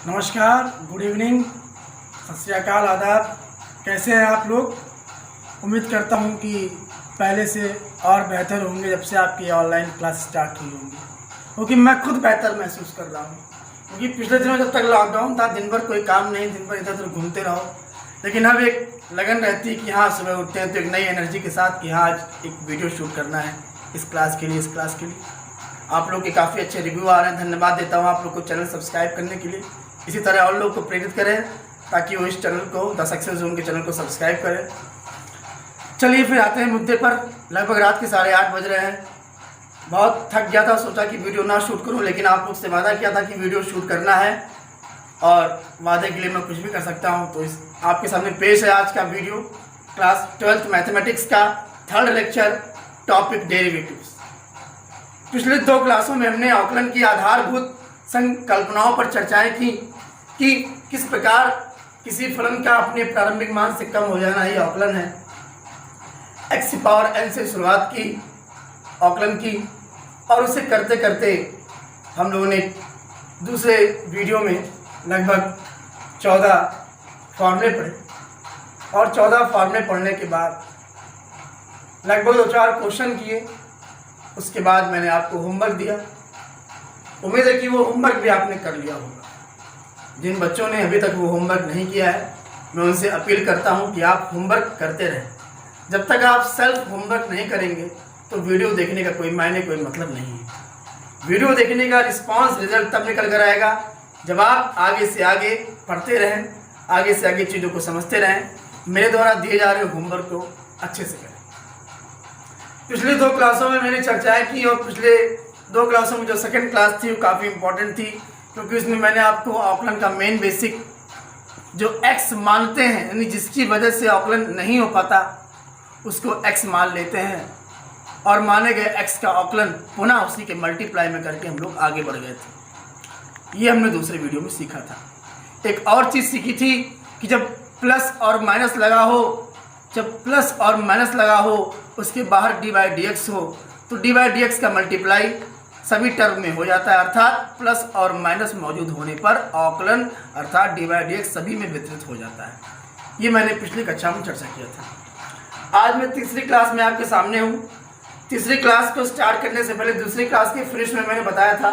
नमस्कार, good evening, सत श्री अकाल, आदाब। कैसे हैं आप लोग? उम्मीद करता हूं कि पहले से और बेहतर होंगे जब से आपकी ऑनलाइन क्लास स्टार्ट हुई होंगी, क्योंकि मैं खुद बेहतर महसूस कर रहा हूं। क्योंकि पिछले दिनों जब तक लॉकडाउन था, दिन भर कोई काम नहीं, दिन भर इधर उधर घूमते रहो। लेकिन अब एक लगन रहती है कि हाँ, सुबह उठते हैं तो एक नई एनर्जी के साथ कि हाँ, आज एक वीडियो शूट करना है इस क्लास के लिए। आप लोग के काफ़ी अच्छे रिव्यू आ रहे हैं, धन्यवाद देता हूँ आप लोग को चैनल सब्सक्राइब करने के लिए। इसी तरह और लोग को प्रेरित करें ताकि वो इस चैनल को, द सक्सेस जोन के चैनल को सब्सक्राइब करें। चलिए फिर आते हैं मुद्दे पर। लगभग रात के 8:30 बज रहे हैं। बहुत थक गया था, सोचा कि वीडियो ना शूट करूं, लेकिन आप लोग से वादा किया था कि वीडियो शूट करना है और वादे के लिए मैं कुछ भी कर सकता हूं। तो इस आपके सामने पेश है आज का वीडियो, क्लास 12th मैथमेटिक्स का 3rd लेक्चर, टॉपिक डेरिवेटिव्स। पिछले 2 क्लासों में हमने आकलन की आधारभूत संकल्पनाओं पर चर्चाएं की कि किस प्रकार किसी फलन का अपने प्रारंभिक मान से कम हो जाना ही आकलन है। x की पावर n से शुरुआत की आकलन की, और उसे करते करते हम लोगों ने दूसरे वीडियो में लगभग 14 फॉर्मूले पढ़े, और 14 फॉर्मूले पढ़ने के बाद लगभग 2-4 क्वेश्चन किए। उसके बाद मैंने आपको होमवर्क दिया। उम्मीद है कि वो होमवर्क भी आपने कर लिया होगा। जिन बच्चों ने अभी तक वो होमवर्क नहीं किया है, मैं उनसे अपील करता हूं कि आप होमवर्क करते रहें। जब तक आप सेल्फ होमवर्क नहीं करेंगे तो वीडियो देखने का कोई मायने, कोई मतलब नहीं है। वीडियो देखने का रिस्पांस, रिजल्ट तब निकल कर आएगा जब आप आगे से आगे पढ़ते रहें, आगे से आगे चीज़ों को समझते रहें, मेरे द्वारा दिए जा रहे होमवर्क को अच्छे से करें। पिछले 2 क्लासों में मैंने चर्चाएं की, और पिछले 2 क्लासों में जो सेकंड क्लास थी वो काफ़ी इंपॉर्टेंट थी, क्योंकि उसमें मैंने आपको आकलन का मेन बेसिक जो x मानते हैं, यानी जिसकी वजह से आकलन नहीं हो पाता उसको x मान लेते हैं, और माने गए x का आकलन पुनः उसी के मल्टीप्लाई में करके हम लोग आगे बढ़ गए थे। ये हमने दूसरे वीडियो में सीखा था। एक और चीज़ सीखी थी कि जब प्लस और माइनस लगा हो, जब प्लस और माइनस लगा हो, उसके बाहर d/dx हो, तो d/dx का मल्टीप्लाई सभी टर्म में हो जाता है, अर्थात प्लस और माइनस मौजूद होने पर आकलन अर्थात d/dx सभी में वितरित हो जाता है। ये मैंने पिछली कक्षा में चर्चा किया था। आज मैं तीसरी क्लास में आपके सामने हूँ। तीसरी क्लास को स्टार्ट करने से पहले दूसरी क्लास के फिनिश में मैंने बताया था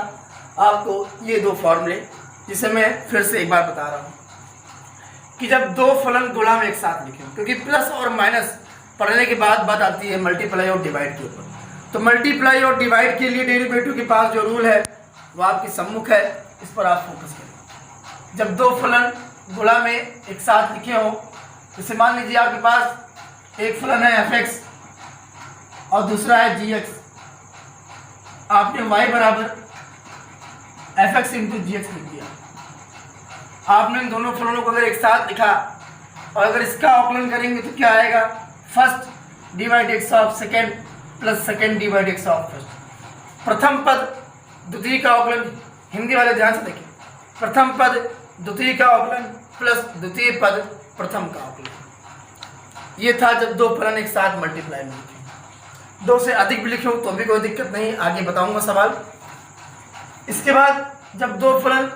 आपको ये 2 फॉर्मूले, जिसे मैं फिर से एक बार बता रहा हूँ कि जब 2 फलन गुणा में एक साथ लिखें, क्योंकि प्लस और माइनस पढ़ने के बाद बात आती है मल्टीप्लाई और डिवाइड के ऊपर। तो मल्टीप्लाई और डिवाइड के लिए डेरिवेटिव के पास जो रूल है वो आपके सम्मुख है, इस पर आप फोकस करें। जब 2 फलन गुणा में एक साथ लिखे हो, जैसे मान लीजिए आपके पास एक फलन है fx और दूसरा है gx, आपने y बराबर fx इंटू gx लिख दिया। आपने इन दोनों फलनों को अगर एक साथ लिखा और अगर इसका आकलन करेंगे तो क्या आएगा? First d/dx of second plus second d/dx of first. प्रथम पद द्वितीय का आकलन, हिंदी वाले ध्यान से देखिए, प्रथम पद द्वितीय का आकलन प्लस द्वितीय पद प्रथम का आकलन। ये था जब 2 फलन एक साथ मल्टीप्लाई में लिखे। 2 से अधिक भी लिखे हो तो भी कोई दिक्कत नहीं, आगे बताऊंगा सवाल। इसके बाद जब 2 फलन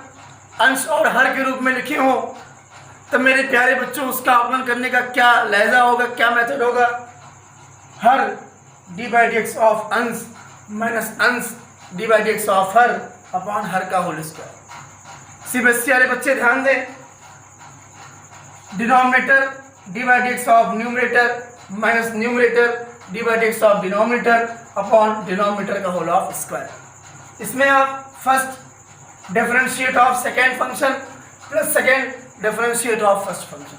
अंश और हर के रूप में लिखे हो, तब मेरे प्यारे बच्चों उसका आकलन करने का क्या लहजा होगा, क्या मेथड होगा? हर d/dx ऑफ अंश माइनस अंश d/dx ऑफ हर अपॉन हर का होल स्क्वायर। सीबीएसई वाले बच्चे ध्यान दें, denominator d/dx of numerator minus numerator d/dx of denominator upon denominator का होल ऑफ स्क्वायर। इसमें आप first differentiate of second function plus second differentiate of first function.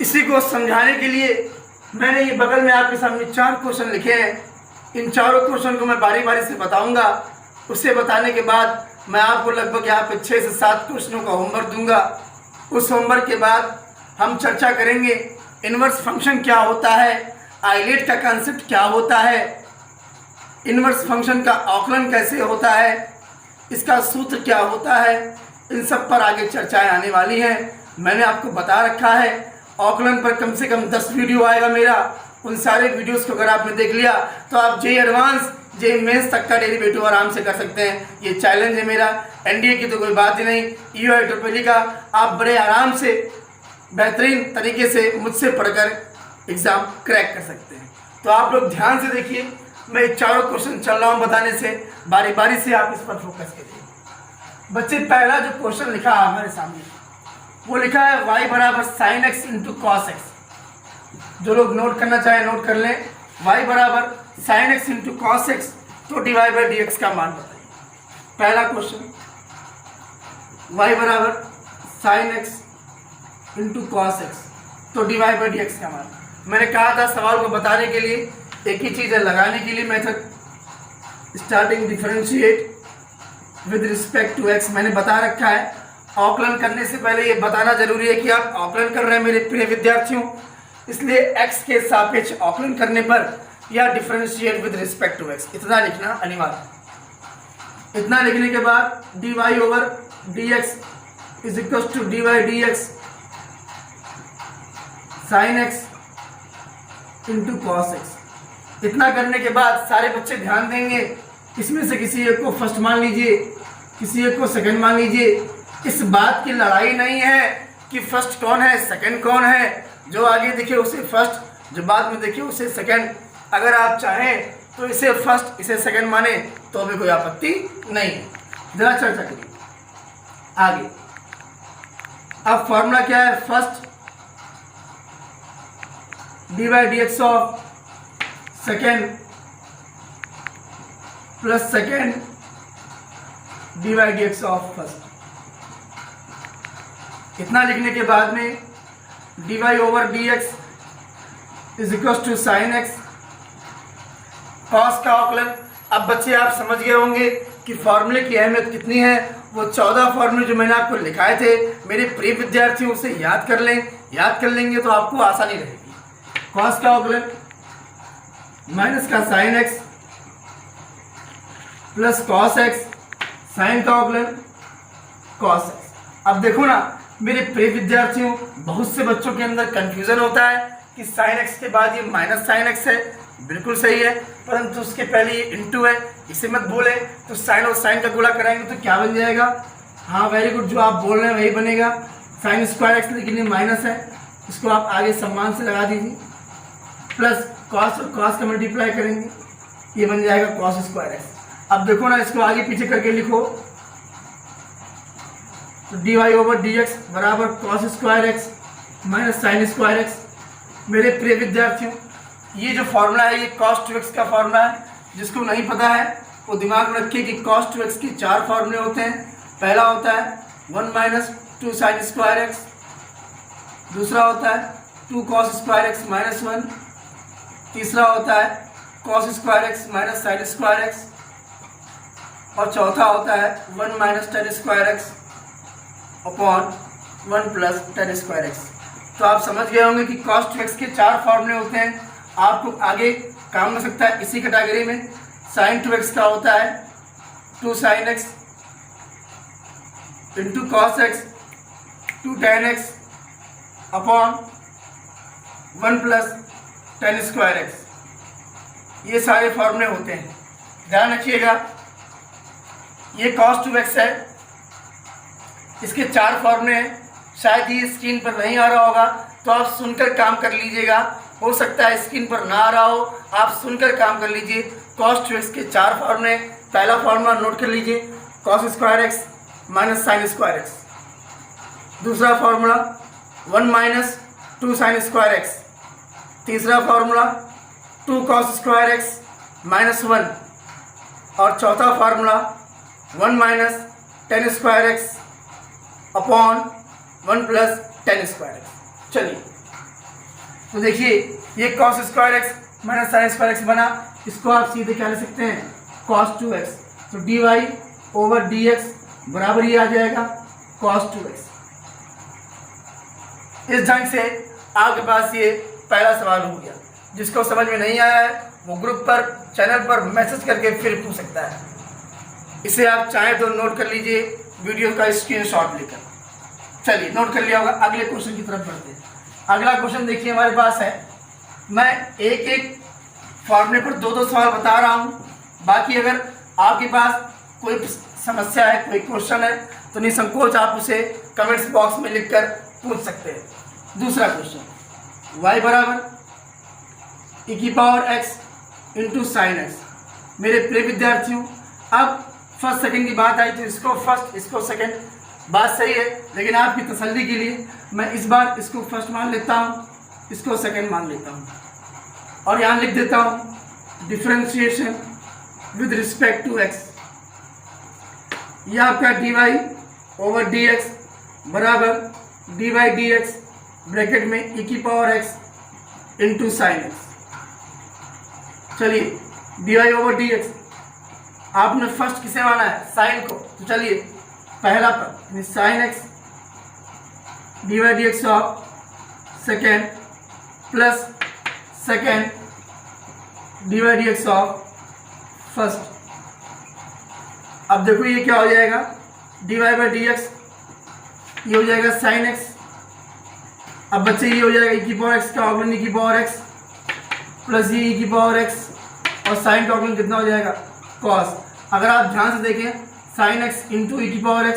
इसी को समझाने के लिए मैंने ये बगल में आपके सामने 4 क्वेश्चन लिखे हैं। इन चारों क्वेश्चन को मैं बारी बारी से बताऊंगा। उसे बताने के बाद मैं आपको लगभग यहाँ पे 6 से 7 क्वेश्चनों का होमवर्क दूंगा। उस होमवर्क के बाद हम चर्चा करेंगे इनवर्स फंक्शन क्या होता है, आइलेट का कंसेप्ट क्या होता है, इनवर्स फंक्शन का आकलन कैसे होता है, इसका सूत्र क्या होता है। इन सब पर आगे चर्चाएं आने वाली हैं। मैंने आपको बता रखा है आकलन पर कम से कम 10 वीडियो आएगा मेरा। उन सारे वीडियोस को अगर आपने देख लिया तो आप जेईई एडवांस जे मेंस तक का डेरिवेटिव आराम से कर सकते हैं। ये चैलेंज है मेरा, एनडीए की तो कोई बात ही नहीं, ईओआईईई का आप बड़े आराम से बेहतरीन तरीके से मुझसे पढ़कर एग्ज़ाम क्रैक कर सकते हैं। तो आप लोग ध्यान से देखिए, मैं चारों क्वेश्चन चल रहा हूँ बताने से, बारी बारी से आप इस पर फोकस करिए। बच्चे पहला जो क्वेश्चन लिखा है हमारे सामने, वो लिखा है y बराबर sign x into cos x. जो लोग नोट करना चाहें नोट कर लें, y बराबर sign x into cos x, तो डिवाई बाई डी एक्स का मान बताइए। पहला क्वेश्चन, y बराबर sign x into cos x, तो डिवाई बाई डी एक्स का मान। मैंने कहा था सवाल को बताने के लिए एक ही चीज़ है, लगाने के लिए method starting differentiate with respect to x मैंने बता रखा है। आकलन करने से पहले ये बताना जरूरी है कि आप आकलन कर रहे हैं मेरे प्रिय विद्यार्थियों, इसलिए एक्स के सापेक्ष आकलन करने पर या differentiate with respect to x इतना लिखना अनिवार्य। इतना लिखने के बाद d Y over D x is equal to d y d x sine x into cos x. इतना करने के बाद सारे बच्चे ध्यान देंगे, इसमें से किसी एक को फर्स्ट मान लीजिए, किसी एक को सेकंड मान लीजिए। इस बात की लड़ाई नहीं है कि फर्स्ट कौन है सेकंड कौन है, जो आगे दिखे उसे फर्स्ट, जो बाद में दिखे उसे सेकंड। अगर आप चाहें तो इसे फर्स्ट इसे सेकंड माने तो भी कोई आपत्ति नहीं है। जरा चर्चा करिए आगे। अब फॉर्मूला क्या है, first d by d x of second plus second d by d x of first. इतना लिखने के बाद में d Y over D x is equal to sine x cos का आकलन। अब बच्चे आप समझ गए होंगे कि फॉर्मूले की अहमियत कितनी है। वो 14 फॉर्मूले जो मैंने आपको लिखाए थे मेरे प्रिय विद्यार्थियों से याद कर लें, याद कर लेंगे तो आपको आसानी रहेगी। कॉस का आकलन माइनस का sine x plus cos x, sine का आकलन कॉस एक्स। अब देखो ना मेरे प्रिय विद्यार्थियों, बहुत से बच्चों के अंदर कंफ्यूजन होता है कि साइन एक्स के बाद ये माइनस साइन एक्स है, बिल्कुल सही है, परंतु उसके पहले ये इंटू है, इसे मत भूलें। तो साइन और साइन का गुणा कराएंगे तो क्या बन जाएगा, हाँ वेरी गुड, जो आप बोल रहे हैं वही बनेगा। साइन स्क्वायर एक्स, लेकिन ये माइनस है, इसको आप आगे सम्मान से लगा दीजिए, प्लस कॉस और कॉस का मल्टीप्लाई करेंगे, ये बन जाएगा कॉस स्क्वायर एक्स। अब देखो ना, इसको आगे पीछे करके लिखो, तो D Y over D X बराबर cos square X minus sine square X. मेरे प्रिय विद्यार्थियों, ये जो फॉर्मूला है ये कॉस टू एक्स का फॉर्मूला है। जिसको नहीं पता है वो दिमाग में रखिए कि कॉस टू एक्स के 4 फॉर्मूले होते हैं। पहला होता है 1 माइनस 2 साइन स्क्वायर एक्स, दूसरा होता है 2 कॉस स्क्वायर एक्स माइनस 1, तीसरा होता है cos square X minus sine square x, और चौथा होता है 1 minus tan square X upon 1 plus tan square x. तो आप समझ गए होंगे कि कॉस टू एक्स के 4 फॉर्मूले होते हैं। आपको आगे काम हो सकता है इसी कैटेगरी में। साइन टू एक्स का होता है 2 sign x into cos x 2 ten x upon 1 plus tan square x. ये सारे फॉर्मूले होते हैं, ध्यान रखिएगा। ये कॉस टू एक्स है, इसके 4 फॉर्मूले हैं। शायद ये स्क्रीन पर नहीं आ रहा होगा तो आप सुनकर काम कर लीजिएगा, हो सकता है स्क्रीन पर ना आ रहा हो, आप सुनकर काम कर लीजिए। कॉस टू एक्स के 4 फॉर्मूले, पहला फॉर्मूला नोट कर लीजिए, cos square X minus sine square X. दूसरा formula 1 minus 2 sine square X. तीसरा formula 2 cos square X minus 1, और चौथा formula 1 minus tan square X upon 1 plus tan square X. चलिए तो देखिए, ये cos square X minus sine square X बना, इसको आप सीधे क्या ले सकते हैं, कॉस टू एक्स। तो D Y over D X बराबर ये आ जाएगा कॉस टू एक्स। इस ढंग से आपके पास ये पहला सवाल हो गया। जिसको समझ में नहीं आया है वो ग्रुप पर चैनल पर मैसेज करके फिर पूछ सकता है। इसे आप चाहें तो नोट कर लीजिए वीडियो का स्क्रीनशॉट लेकर। चलिए नोट कर लिया होगा, अगले क्वेश्चन की तरफ बढ़ते हैं। अगला क्वेश्चन देखिए हमारे पास है, मैं एक एक फॉर्मूले पर 2-2 सवाल बता रहा हूँ, बाकी अगर आपके पास कोई समस्या है, कोई क्वेश्चन है, तो निसंकोच आप उसे कमेंट्स बॉक्स में लिखकर पूछ सकते हैं। दूसरा क्वेश्चन, y बराबर e की power x into sine x. मेरे प्रिय विद्यार्थियों, अब फर्स्ट सेकंड की बात आई तो इसको फर्स्ट इसको सेकंड, बात सही है, लेकिन आपकी तसल्ली के लिए मैं इस बार इसको फर्स्ट मान लेता हूँ, इसको सेकंड मान लेता हूँ और यहाँ लिख देता हूँ differentiation with respect to x। यह आपका dy ओवर dx बराबर dy dx ब्रैकेट में e की power x into sine x. चलिए dy ओवर dx आपने फर्स्ट किसे माना है, साइन को, तो चलिए पहला पद sine x dy dx of second plus second dy dx of first. अब देखो ये क्या हो जाएगा, dy बाई dx ये हो जाएगा साइन एक्स। अब बच्चे ये हो जाएगा e की पावर x का ऑग्लन e की पावर x प्लस ये e की पावर x और साइन का ऑग्लन कितना हो जाएगा, cos। अगर आप ध्यान से देखें साइन x इंटू ई की power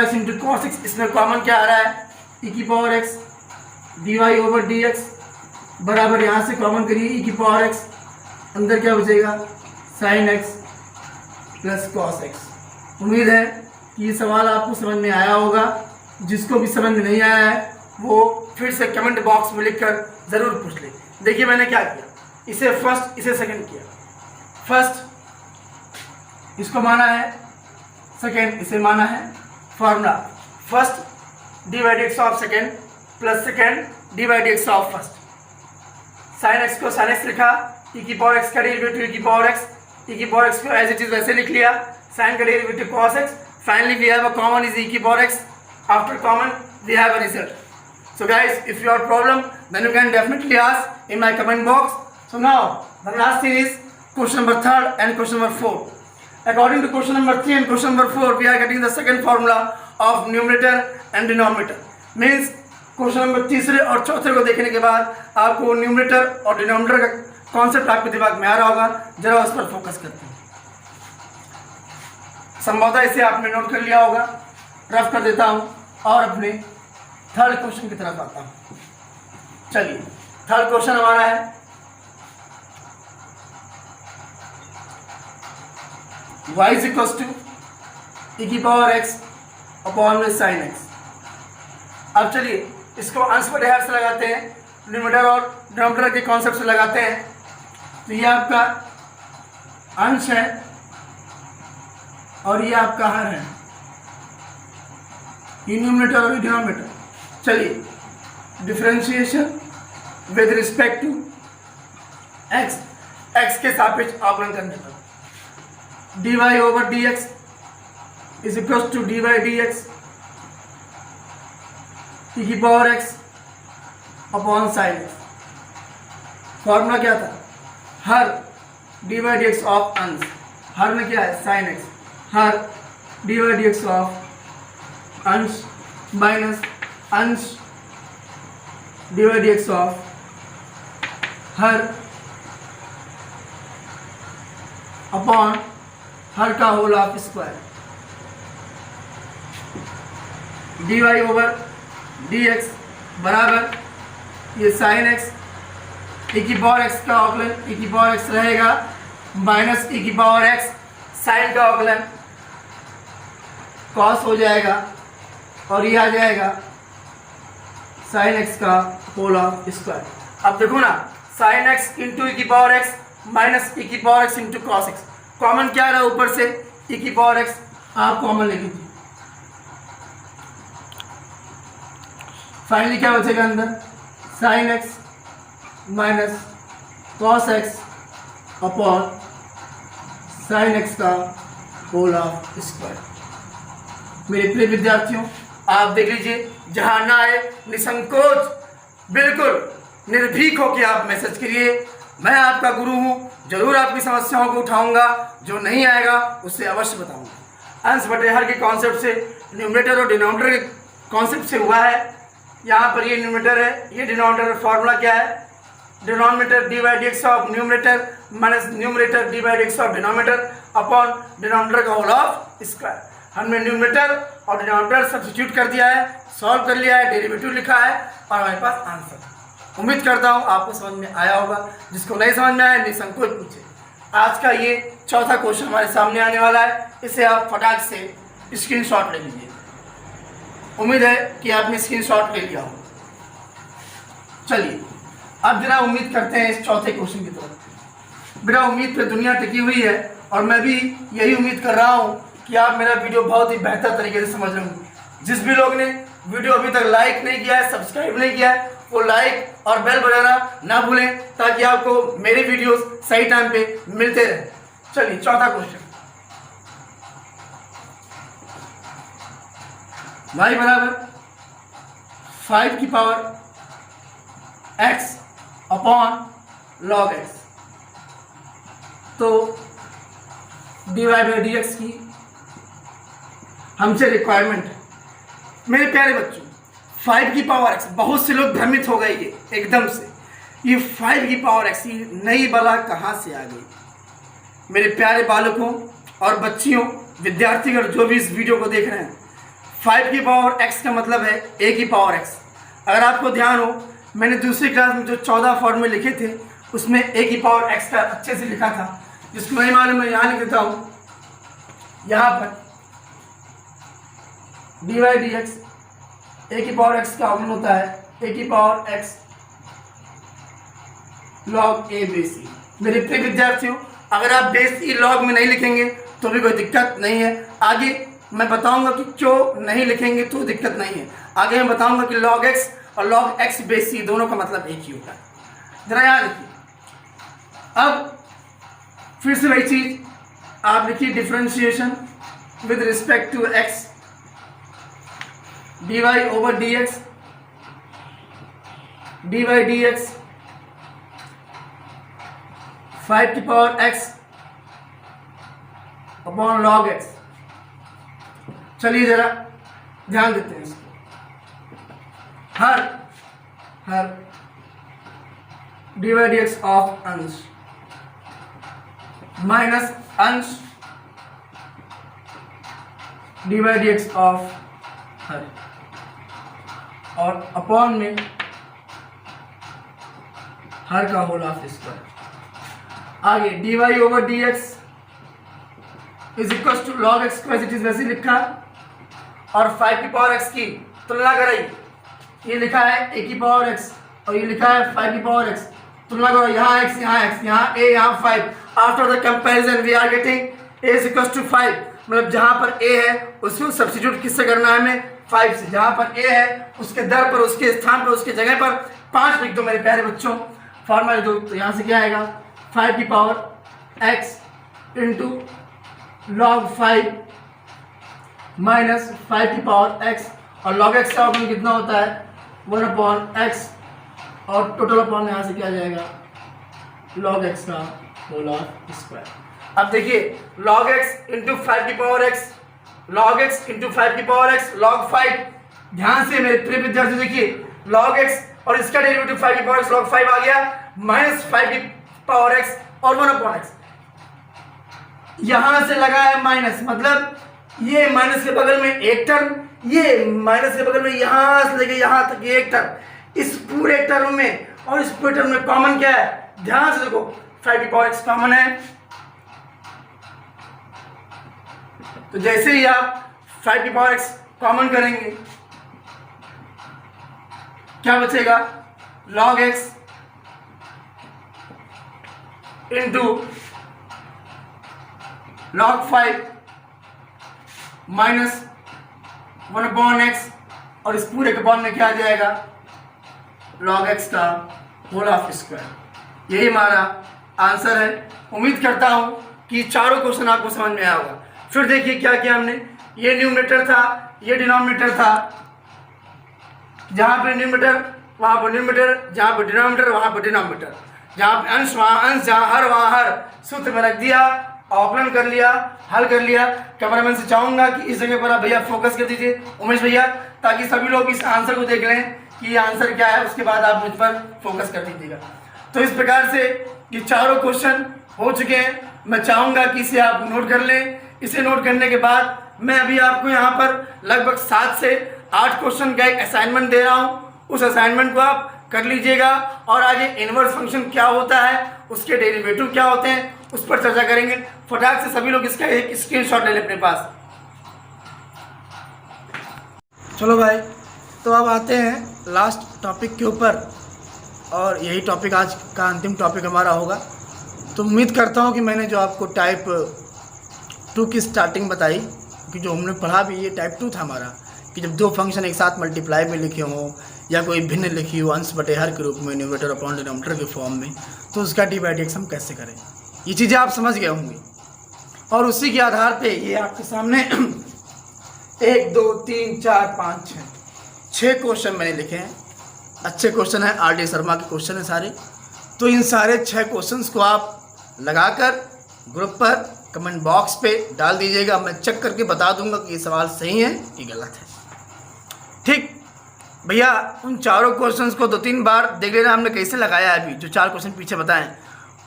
x into cos x, इसमें कॉमन क्या आ रहा है, e की power x dy over dx बराबर यहाँ से कॉमन करिए e की पावर x, अंदर क्या बचेगा sine x plus cos x। उम्मीद है कि ये सवाल आपको समझ में आया होगा। जिसको भी समझ में नहीं आया है वो फिर से कमेंट बॉक्स में लिखकर ज़रूर पूछ ले। देखिए मैंने क्या किया, इसे फर्स्ट इसे सेकंड किया, फर्स्ट इसको माना है, सेकंड इसे माना है। Formula first d by d x of second plus second d by d x of first. Sine x को साइन एक्स लिखा, ई की पावर एक्स का डेरिवेटिव ई की पावर एक्स, ई की पावर एक्स को एज इट इज वैसे लिख लिया, साइन का derivative cos x. Finally we have a common is e की power x, after common we have a result. So guys, if you have problem, then you can definitely ask in my comment box. So now the last thing is question number 3 and question number 4. According to question number 3 and question number 4, we are getting the second formula of numerator and denominator. Means question number तीसरे और चौथे को देखने के बाद आपको numerator और denominator का कॉन्सेप्ट आपके दिमाग में आ रहा होगा, जरा उस पर फोकस करते हैं। संभवतः इसे आपने नोट कर लिया होगा, रफ कर देता हूँ और अपने थर्ड क्वेश्चन की तरफ आता हूँ। चलिए थर्ड क्वेश्चन हमारा है y इज इक्वल टू ई की पावर x अपॉन में साइन x। अब चलिए इसको अंश परिहार से लगाते हैं, न्यूमरेटर और डिनोमिनेटर के कॉन्सेप्ट से लगाते हैं। तो ये आपका अंश है और ये आपका हर है, ये न्यूमरेटर और डिनोमिनेटर। चलिए differentiation with respect to x, x के सापेक्ष आकलन करने पर dy over dx is equal to dy dx e की power x upon sine x। Formula क्या था, हर dy dx ऑफ अंश, हर में क्या है साइन x, हर dy dx ऑफ अंश माइनस अंश dy dx ऑफ हर अपॉन हर का whole of square. dy over dx बराबर ये साइन x e की पावर x का अवकलन e की पावर x रहेगा माइनस e की पावर x साइन का अवकलन कॉस हो जाएगा और ये आ जाएगा साइन x का होल ऑफ स्क्वायर। अब देखो ना, साइन x इंटू ई की पावर x माइनस ई की power x into cos x, common क्या रहा ऊपर से ई की पावर x, आप कॉमन ले लीजिए। फाइनली क्या बचेगा अंदर, sine x minus cos x upon sine x का होल ऑफ स्क्वायर। मेरे प्रिय विद्यार्थियों, आप देख लीजिए, जहां ना आए निसंकोच बिल्कुल निर्भीक होकर आप मैसेज करिए। मैं आपका गुरु हूं, जरूर आपकी समस्याओं को उठाऊंगा, जो नहीं आएगा उससे अवश्य बताऊंगा। अंश बटे हर के कॉन्सेप्ट से, न्यूमरेटर और डिनोमिनेटर के कॉन्सेप्ट से हुआ है। यहाँ पर ये न्यूमरेटर है, ये डिनोमिनेटर। फॉर्मूला क्या है, denominator D by d x of numerator minus numerator D by d x of denominator upon denominator का होल ऑफ स्क्वायर। हमने न्यूमरेटर और डिनोमिनेटर सब्स्टिट्यूट कर दिया है, सॉल्व कर लिया है, डेरिवेटिव लिखा है और हमारे पास आंसर। उम्मीद करता हूँ आपको समझ में आया होगा। जिसको नहीं समझ में आया निसंकोच पूछे। आज का ये चौथा क्वेश्चन हमारे सामने आने वाला है, इसे आप फटाक से स्क्रीनशॉट ले लीजिए। उम्मीद है कि आपने स्क्रीनशॉट ले लिया हो। चलिए अब जरा उम्मीद करते हैं इस चौथे क्वेश्चन की तरफ। बिना उम्मीद पे दुनिया टिकी हुई है और मैं भी यही उम्मीद कर रहा हूँ कि आप मेरा वीडियो बहुत ही बेहतर तरीके से समझ होंगे। जिस भी लोग ने वीडियो अभी तक लाइक नहीं किया है, सब्सक्राइब नहीं किया है, वो लाइक और बेल बजाना ना भूलें ताकि आपको मेरे वीडियोस सही टाइम पे मिलते रहे। चलिए चौथा क्वेश्चन, y बराबर 5 की power x upon log x। तो dy बाई डी एक्स की हमसे रिक्वायरमेंट है। मेरे प्यारे बच्चों 5 की पावर x, बहुत से लोग भ्रमित हो गए ये एकदम से, ये 5 की पावर x ये नई बला कहाँ से आ गई। मेरे प्यारे बालकों और बच्चियों, विद्यार्थीगण जो भी इस वीडियो को देख रहे हैं, 5 की पावर x का मतलब है a की पावर x। अगर आपको ध्यान हो, मैंने दूसरी क्लास में जो 14 फॉर्मूले लिखे थे उसमें a की पावर x का अच्छे से लिखा था। जिसको नहीं मालूम मैं यहाँ लिख देता हूँ। यहाँ पर d y d x a की पावर x का अवगुण होता है a की power x log a base e. मेरे प्रिय विद्यार्थियों, अगर आप बेस ई लॉग में नहीं लिखेंगे तो भी कोई दिक्कत नहीं है। आगे मैं बताऊंगा कि क्यों नहीं लिखेंगे तो दिक्कत नहीं है। आगे मैं बताऊंगा कि log x और log x बेस ई दोनों का मतलब एक ही होता है। जरा याद रखिए। अब फिर से वही चीज आप लिखिए, differentiation with respect to x dy over dx dy dx 5 की power x upon log x। चलिए जरा ध्यान देते हैं इसको। हर dy dx ऑफ अंश माइनस अंश dy dx ऑफ हर और अपॉन में हर का होल ऑफ स्क्वायर। आगे dy over dx is equal to log x को इट इज वैसे लिखा और 5 की पावर x की तुलना कराई। ये लिखा है a की पावर x और ये लिखा है 5 की पावर x। तुलना करो, यहाँ x यहाँ x यहाँ a यहाँ 5। After the comparison we are getting a is equal to 5। मतलब जहाँ पर a है उसको सब्स्टिट्यूट किससे करना है हमें, 5 से। जहाँ पर a है उसके दर पर, उसके स्थान पर, उसके जगह पर 5 लिख दो मेरे प्यारे बच्चों। फॉर्मूला लिख दो। तो यहाँ से क्या आएगा, 5 की power x into log 5 minus 5 की पावर x और log x का अवगुण कितना होता है 1 अपॉन x और टोटल अपॉन यहाँ से क्या आ जाएगा log x का होल ऑफ स्क्वायर। अब देखिए log x इंटू 5 की power x, log x into 5 की पावर x log 5। ध्यान से मेरे प्रिय विद्यार्थी देखिए, log x और इसका डेरिवेटिव 5 की पावर x log 5 आ गया माइनस 5 की पावर x और 1 अपॉन x। यहां से लगा है माइनस, मतलब ये माइनस के बगल में एक टर्म, ये माइनस के बगल में यहां से लेके यहां तक ये एक टर्म। इस पूरे टर्म में और इस पूरे टर्म में कॉमन क्या है, ध्यान से देखो 5 की पावर x कॉमन है। तो जैसे ही आप 5 की पावर x कॉमन करेंगे क्या बचेगा, log x into log 5 minus 1 upon x और इस पूरे के अपॉन में क्या आ जाएगा log x का होल ऑफ स्क्वायर। यही हमारा आंसर है। उम्मीद करता हूं कि चारों क्वेश्चन आपको समझ में आया होगा। फिर देखिए क्या किया हमने, ये न्यूमरेटर था, ये डिनोमिनेटर था। जहां पर न्यूमरेटर वहां पर न्यूमरेटर, जहां पर डिनोमिनेटर वहां पर डिनोमिनेटर, जहां पर अंश वहां अंश, जहां हर वहां हर। सूत्र में रख दिया, अवकलन कर लिया, हल कर लिया। कैमरामैन से चाहूंगा कि इस जगह पर आप भैया फोकस कर दीजिए, उमेश भैया, ताकि सभी लोग इस आंसर को देख लें कि ये आंसर क्या है। उसके बाद आप मुझ पर फोकस कर दीजिएगा। तो इस प्रकार से ये चारों क्वेश्चन हो चुके हैं। मैं चाहूँगा कि इसे आप नोट कर लें। इसे नोट करने के बाद मैं अभी आपको यहाँ पर लगभग 7 से 8 क्वेश्चन का एक असाइनमेंट दे रहा हूँ। उस असाइनमेंट को आप कर लीजिएगा और आगे इनवर्स फंक्शन क्या होता है, उसके डेरिवेटिव क्या होते हैं, उस पर चर्चा करेंगे। फटाक से सभी लोग इसका एक स्क्रीनशॉट ले लें अपने पास। चलो भाई, तो अब आते हैं लास्ट टॉपिक के ऊपर, और यही टॉपिक आज का अंतिम टॉपिक हमारा होगा। तो उम्मीद करता हूँ कि मैंने जो आपको टाइप 2 की स्टार्टिंग बताई, कि जो हमने पढ़ा भी ये टाइप 2 था हमारा, कि जब दो फंक्शन एक साथ मल्टीप्लाई में लिखे हों या कोई भिन्न लिखी हो अंश बटे हर के रूप में, न्यूमरेटर अपॉन डिनोमिनेटर के फॉर्म में, तो उसका डी बाई डी एक्स हम कैसे करें, ये चीज़ें आप समझ गए होंगे। और उसी के आधार पे ये आपके सामने 1 2 3 4 5 6 क्वेश्चन मैंने लिखे हैं। अच्छे क्वेश्चन हैं, आर डी शर्मा के क्वेश्चन हैं सारे। तो इन सारे 6 क्वेश्चंस को आप लगाकर ग्रुप पर कमेंट बॉक्स पे डाल दीजिएगा। मैं चेक करके बता दूंगा कि ये सवाल सही है कि गलत है। ठीक भैया, उन चारों क्वेश्चंस को 2-3 बार देख लेना हमने कैसे लगाया है। अभी जो 4 क्वेश्चन पीछे बताएं,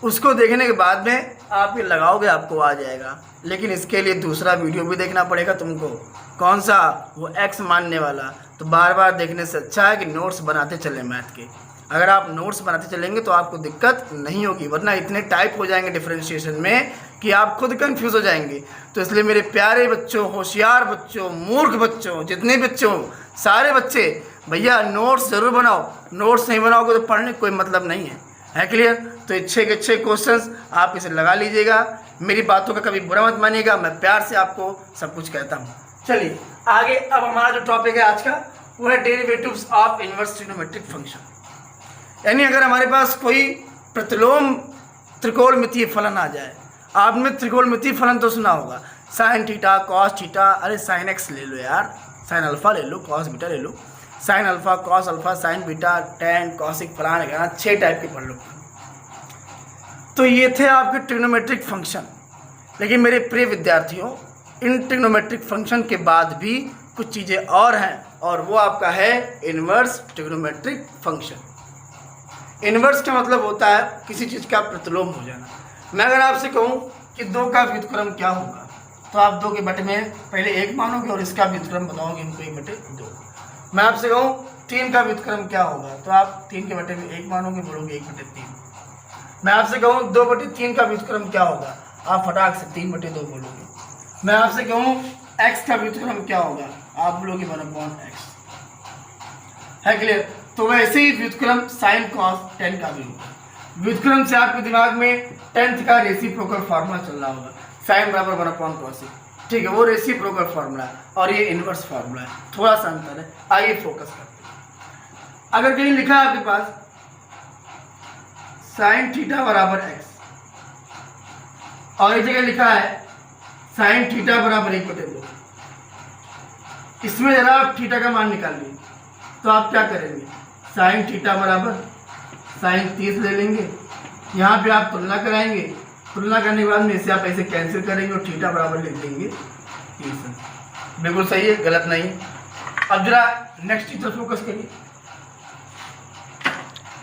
उसको देखने के बाद में आप ये लगाओगे, आपको आ जाएगा। लेकिन इसके लिए दूसरा वीडियो भी देखना पड़ेगा तुमको। कौन सा? वो एक्स मानने वाला। तो बार बार देखने से अच्छा है कि नोट्स बनाते चलें मैथ के। अगर आप नोट्स बनाते चलेंगे तो आपको दिक्कत नहीं होगी, वरना इतने टाइप हो जाएंगे डिफरेंशिएशन में कि आप खुद कंफ्यूज हो जाएंगे। तो इसलिए मेरे प्यारे बच्चों, होशियार बच्चों, मूर्ख बच्चों, जितने बच्चों, सारे बच्चे, भैया नोट्स ज़रूर बनाओ। नोट्स नहीं बनाओगे तो पढ़ने कोई मतलब नहीं है क्लियर? तो 6 के 6 क्वेश्चंस आप इसे लगा लीजिएगा। मेरी बातों का कभी बुरा मत मानिएगा, मैं प्यार से आपको सब कुछ कहता हूँ। चलिए आगे, अब हमारा जो टॉपिक है आज का वो है derivatives of inverse trigonometric function. यानी अगर हमारे पास कोई प्रतिलोम त्रिकोणमितीय फलन आ जाए। आपने त्रिकोणमितीय फलन तो सुना होगा, साइन थीटा, कॉस थीटा, अरे साइन एक्स ले लो यार, साइन अल्फा ले लो, कॉस बीटा ले लो, sine alpha, cos alpha, sine beta, tan, cosec, फलान, 6 टाइप के पढ़ लो। तो ये थे आपके ट्रिग्नोमेट्रिक फंक्शन। लेकिन मेरे प्रिय विद्यार्थियों, इन ट्रिग्नोमेट्रिक फंक्शन के बाद भी कुछ चीज़ें और हैं, और वो आपका है इनवर्स ट्रिग्नोमेट्रिक फंक्शन। इनवर्स का मतलब होता है किसी चीज़ का प्रतिलोम हो जाना। मैं अगर आपसे कहूँ कि 2 का व्युत्क्रम क्या होगा, तो आप 2 के बटे में पहले 1 मानोगे और इसका व्युत्क्रम बताओगे इनको 1 बटे 2। मैं आपसे कहूँ 3 का व्युत्क्रम क्या होगा, तो आप 3 के बटे में 1 मानोगे, बोलोगे 1 बटे 3। मैं आपसे कहूँ 2 बटे 3 का व्युत्क्रम क्या होगा, आप फटाक से 3 बटे 2 बोलोगे। मैं आपसे कहूँ x का व्युत्क्रम क्या होगा, आप बोलोगे 1/x। है क्लियर? तो वैसे ही व्युत्क्रम साइन कॉस टेन का भी होगा। व्युत्क्रम से आपके दिमाग में 10th का रेसिप्रोकल फार्मूला चल रहा होगा, साइन बराबर 1/cos। ठीक है, वो रेसिप्रोकल फार्मूला है और ये इनवर्स फार्मूला है, थोड़ा सा अंतर है। आइए फोकस करते हैं। अगर कहीं लिखा है आपके पास साइन थीटा बराबर x और एक जगह लिखा है साइन थीटा बराबर 1/2, इसमें जरा आप थीटा का मान निकालिए। तो आप क्या करेंगे, साइन थीटा बराबर साइन 30 ले लेंगे, यहाँ पे आप तुलना कराएंगे, तुलना करने के बाद में इसे आप ऐसे कैंसिल करेंगे और थीटा बराबर लिख देंगे 30। बिल्कुल सही है, गलत नहीं। अब जरा नेक्स्ट चीज पर फोकस करिए।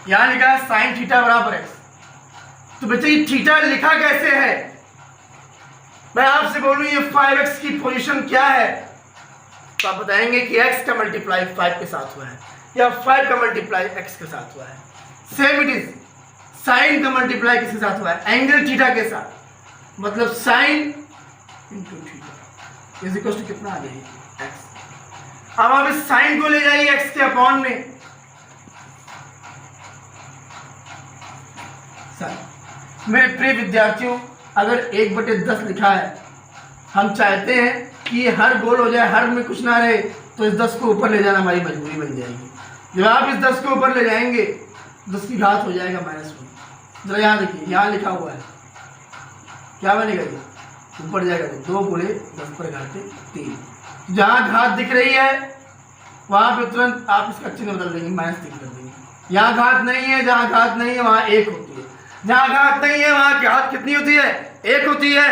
यहाँ लिखा है साइन थीटा बराबर x। तो बच्चे ये थीटा लिखा कैसे है? मैं आपसे बोलूँ ये 5x की पोजीशन क्या है, तो आप बताएंगे कि x का मल्टीप्लाई 5 के साथ हुआ है या 5 का मल्टीप्लाई x के साथ हुआ है। सेम इट इज, साइन का मल्टीप्लाई किसके साथ हुआ है, एंगल थीटा के साथ। मतलब sine into theta is equal to कितना आ जाएगी, x। अब आप इस साइन को ले जाइए x के अपॉन में, मेरे प्रिय विद्यार्थियों, अगर 1/10 लिखा है, हम चाहते हैं कि हर गोल हो जाए, हर में कुछ ना रहे, तो इस 10 को ऊपर ले जाना हमारी मजबूरी बन जाएगी। जब आप इस 10 को ऊपर ले जाएंगे 10 की घात हो जाएगा -1। जरा यहाँ देखिए, यहाँ लिखा हुआ है, क्या बनेगा ये, ऊपर जाएगा तो 2 गुणे 10 पर घाते 3। जहाँ घात दिख रही है वहाँ पे तुरंत आप इसका चिन्ह बदल देंगे, -3 कर देंगे। यहाँ घात नहीं है, जहाँ घात नहीं है वहाँ 1 होती है, जहाँ घात नहीं है वहाँ घात कितनी होती है, 1 होती है।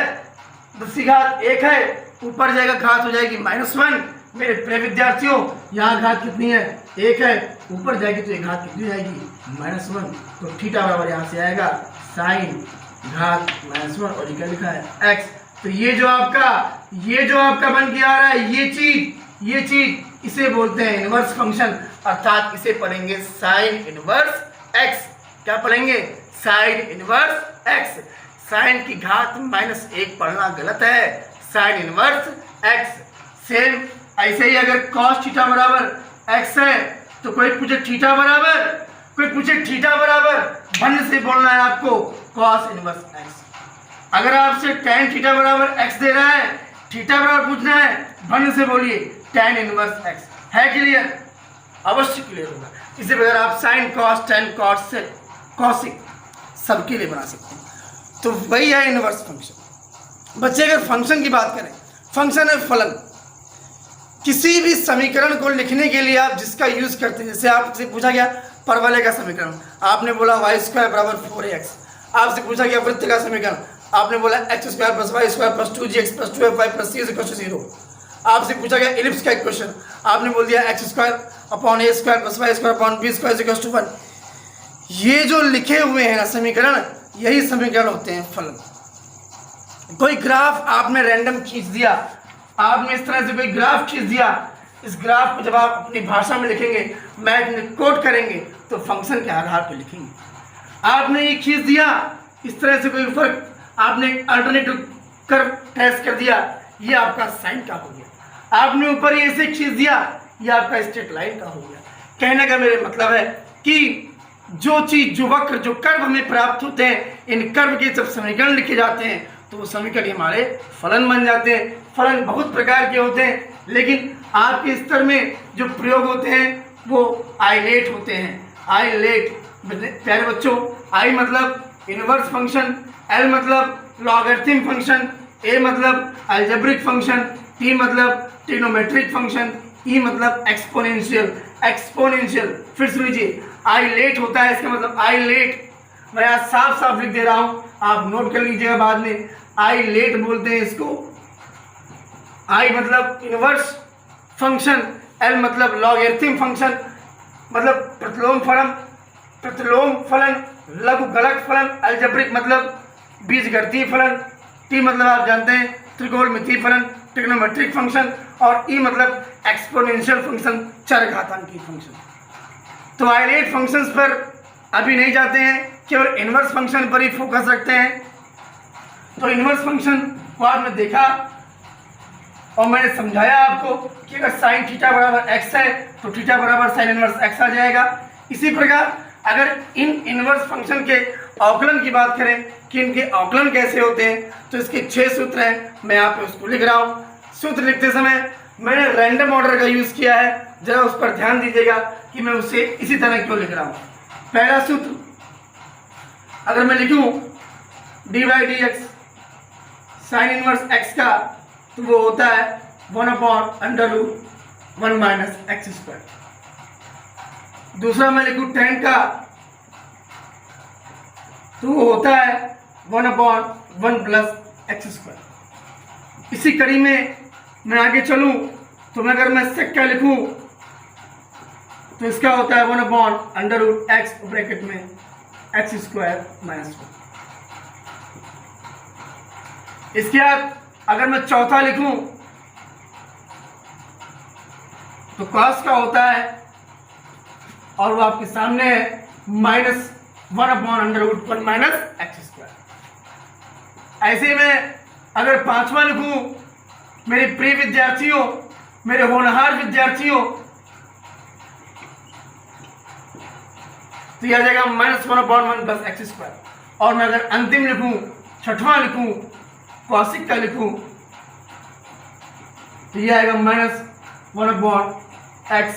10 की घात 1 है, ऊपर जाएगा घात हो जाएगी -1, मेरे प्रिय विद्यार्थियों, यहाँ घात कितनी है? 1 है। ऊपर जाएगी तो ये घात कितनी आएगी? -1। तो थीटा बराबर यहाँ से आएगा साइन घात -1 और क्या लिखा है? x। तो ये जो आपका बन के आ रहा है, ये चीज इसे बोलते हैं इनवर्स फंक्शन, अर्थात इसे पढ़ेंगे साइन इनवर्स x। क्या पढ़ेंगे? Sine inverse x। साइन की घात -1 पढ़ना गलत है, साइन इनवर्स x। सेम ऐसे ही अगर cos थीटा बराबर x है तो कोई पूछे थीटा बराबर वन से बोलना है आपको cos इनवर्स x। अगर आपसे tan थीटा बराबर x दे रहा है, थीटा बराबर पूछना है, वन से बोलिए tan इनवर्स x। है क्लियर? अवश्य क्लियर होगा। इसी प्रकार आप साइन cos tan cos से कॉसिक सबके लिए बना सकते हैं। तो वही है इनवर्स फंक्शन। बच्चे अगर फंक्शन की बात करें, फंक्शन है फलन। किसी भी समीकरण को लिखने के लिए आप जिसका यूज करते हैं, जैसे आपसे पूछा गया परवलय का समीकरण, आपने बोला y² बराबर 4x। आपसे पूछा गया वृत्त का समीकरण, आपने बोला x² + y² + 2gx + 2fy + c = 0। आपसे पूछा गया इलिप्स का इक्वेशन, आपने बोल दिया x² / a² + y² / b² = 1। ये जो लिखे हुए हैं ना समीकरण, यही समीकरण होते हैं फलन। कोई ग्राफ आपने रैंडम खींच दिया, आपने इस तरह से कोई ग्राफ खींच दिया, इस ग्राफ को जब आप अपनी भाषा में लिखेंगे, मैथ में कोड करेंगे, तो फंक्शन के आधार पर लिखेंगे। आपने ये खींच दिया, इस तरह से कोई ऊपर आपने अल्टरनेटिव कर्व ट्रेस कर दिया, ये आपका साइन का हो गया। आपने ऊपर ये ऐसे खींच दिया, ये आपका स्ट्रेट लाइन का हो गया। कहने का मेरे मतलब है कि जो चीज, जो वक्र, जो कर्व हमें प्राप्त होते हैं, इन कर्व के जब समीकरण लिखे जाते हैं तो वो समीकरण हमारे फलन बन जाते हैं। फलन बहुत प्रकार के होते हैं, लेकिन आपके स्तर में जो प्रयोग होते हैं वो आइलेट होते हैं। आइलेट प्यारे बच्चों, आई मतलब इनवर्स फंक्शन, एल मतलब लॉगरिथम फंक्शन, ए मतलब अलजेब्रिक फंक्शन, टी मतलब ट्रिग्नोमेट्रिक फंक्शन, ई मतलब एक्सपोनेंशियल। फिर सुनिए, आइलेट होता है, इसका मतलब आइलेट, मैं आज साफ साफ लिख दे रहा हूं, आप नोट कर लीजिएगा बाद में। आइलेट बोलते हैं इसको। आई मतलब इनवर्स फंक्शन, एल मतलब लॉगरिथम फंक्शन, मतलब प्रतिलोम फलन, लघुगणक फलन, अलजेब्रिक मतलब बीजगणितीय फलन, टी मतलब आप जानते हैं त्रिकोणमितीय फलन, ट्रिग्नोमेट्रिक फंक्शन, और ई मतलब एक्सपोनेंशियल फंक्शन, चरघातांकी फंक्शन। तो आइलेट फंक्शंस पर अभी नहीं जाते हैं, केवल इनवर्स फंक्शन पर ही फोकस रखते हैं। तो इनवर्स फंक्शन को आपने देखा और मैंने समझाया आपको कि अगर साइन थीटा बराबर x है तो थीटा बराबर साइन इनवर्स x आ जाएगा। इसी प्रकार अगर इन इनवर्स फंक्शन के अवकलन की बात करें कि इनके अवकलन कैसे होते हैं, तो इसके 6 सूत्र हैं, मैं यहाँ पे उसको लिख रहा हूँ। सूत्र लिखते समय मैंने रैंडम ऑर्डर का यूज किया है, जरा उस पर ध्यान दीजिएगा कि मैं उसे इसी तरह क्यों लिख रहा हूँ। पहला सूत्र अगर मैं लिखूं d/dx साइन इनवर्स x का, तो वो होता है 1/√1 - x²। दूसरा मैं लिखूं tan का, तो वो होता है 1/1 + x²। इसी कड़ी में मैं आगे चलूं तो मैं अगर मैं sec का लिखूं तो इसका होता है 1/√x ब्रैकेट में x² - 1। इसके बाद अगर मैं चौथा लिखूं तो cos का होता है, और वो आपके सामने है -1/√1 - x²। ऐसे में अगर पांचवा लिखूं, मेरे प्रिय विद्यार्थियों, मेरे होनहार विद्यार्थियों, तो यह आ जाएगा -1/1 + x²। और मैं अगर अंतिम लिखूं, छठवां लिखूं, कौशिक का लिखूं, तो यह आएगा -1/x²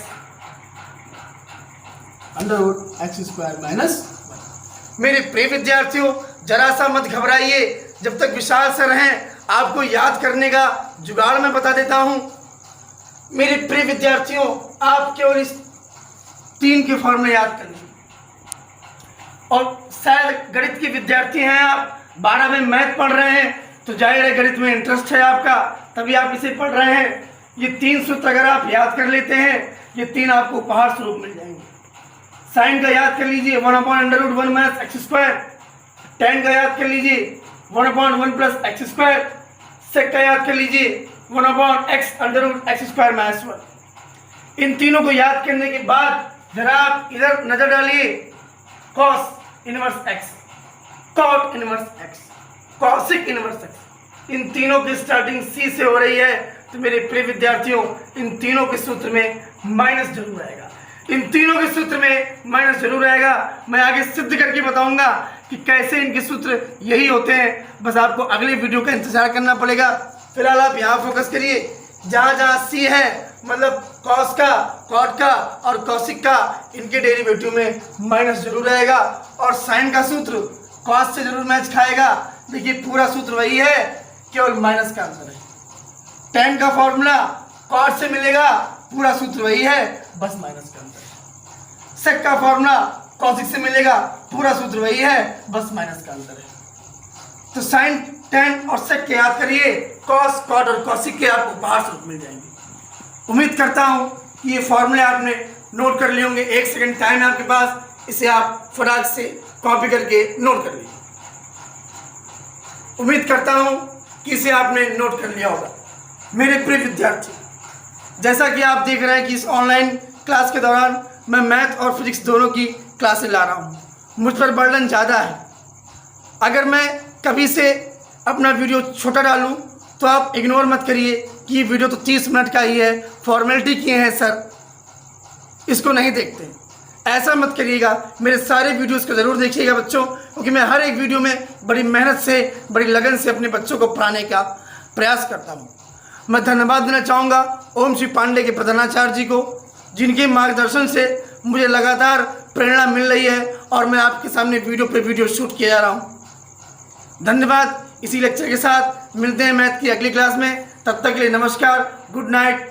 - 1। मेरे प्रिय विद्यार्थियों, जरा सा मत घबराइए, जब तक विशाल सर हैं आपको याद करने का जुगाड़ मैं बता देता हूं। मेरे प्रिय विद्यार्थियों, आप केवल इस 3 के फॉर्मूले याद कर लीजिए। और शायद गणित के विद्यार्थी हैं आप, 12 में मैथ पढ़ रहे हैं, तो जाहिर है गणित में इंटरेस्ट है आपका, तभी आप इसे पढ़ रहे हैं। ये 3 सूत्र अगर आप याद कर लेते हैं, ये 3 आपको उपहार स्वरूप मिल जाएंगे। साइन का याद कर लीजिए 1/√1 - x²। tan का याद कर लीजिए 1/1 + x²। sec का याद कर लीजिए 1/x√x² - 1। इन तीनों को याद करने के बाद जरा आप इधर नजर डालिए, cos inverse x, cot inverse x, cosec inverse x, इन तीनों की स्टार्टिंग C से हो रही है। तो मेरे प्रिय विद्यार्थियों, इन तीनों के सूत्र में माइनस जरूर आएगा, इन तीनों के सूत्र में माइनस जरूर आएगा। मैं आगे सिद्ध करके बताऊंगा कि कैसे इनके सूत्र यही होते हैं। बस आपको अगले वीडियो का इंतजार करना पड़ेगा। फिलहाल आप यहाँ फोकस करिए, जहाँ जहाँ C है मतलब cos का, cot का और cosec का, इनके डेरिवेटिव में माइनस जरूर आएगा। और साइन का सूत्र cos से जरूर मैच खाएगा। देखिए पूरा सूत्र वही है, केवल माइनस का अंतर है। tan का फॉर्मूला cot से मिलेगा, पूरा सूत्र वही है, बस माइनस का अंतर है। sec का फॉर्मूला cosec से मिलेगा, पूरा सूत्र वही है, बस माइनस का अंतर है। तो साइन, tan और sec के याद करिए, cos, cot और cosec के आपको उपहार स्वरूप मिल जाएंगे। उम्मीद करता हूं कि ये फॉर्मूले आपने नोट कर लिए होंगे। 1 सेकंड टाइम है आपके पास, इसे आप फटाक से कॉपी करके नोट कर लीजिए। उम्मीद करता हूं कि इसे आपने नोट कर लिया होगा। मेरे प्रिय विद्यार्थी, जैसा कि आप देख रहे हैं कि इस ऑनलाइन क्लास के दौरान मैं मैथ और फिजिक्स दोनों की क्लासें ला रहा हूँ। मुझ पर बर्डन ज़्यादा है। अगर मैं कभी से अपना वीडियो छोटा डालूँ तो आप इग्नोर मत करिए कि ये वीडियो तो 30 मिनट का ही है, फॉर्मेलिटी किए हैं सर, इसको नहीं देखते। ऐसा मत करिएगा, मेरे सारे वीडियोस को ज़रूर देखिएगा बच्चों, क्योंकि मैं हर एक वीडियो में बड़ी मेहनत से, बड़ी लगन से अपने बच्चों को पढ़ाने का प्रयास करता हूँ। मैं धन्यवाद देना चाहूँगा ओम श्री पांडे के प्रधानाचार्य जी को, जिनके मार्गदर्शन से मुझे लगातार प्रेरणा मिल रही है और मैं आपके सामने वीडियो पे वीडियो शूट किया जा रहा हूँ। धन्यवाद। इसी लेक्चर के साथ मिलते हैं मैथ की अगली क्लास में। तब तक के लिए नमस्कार, गुड नाइट।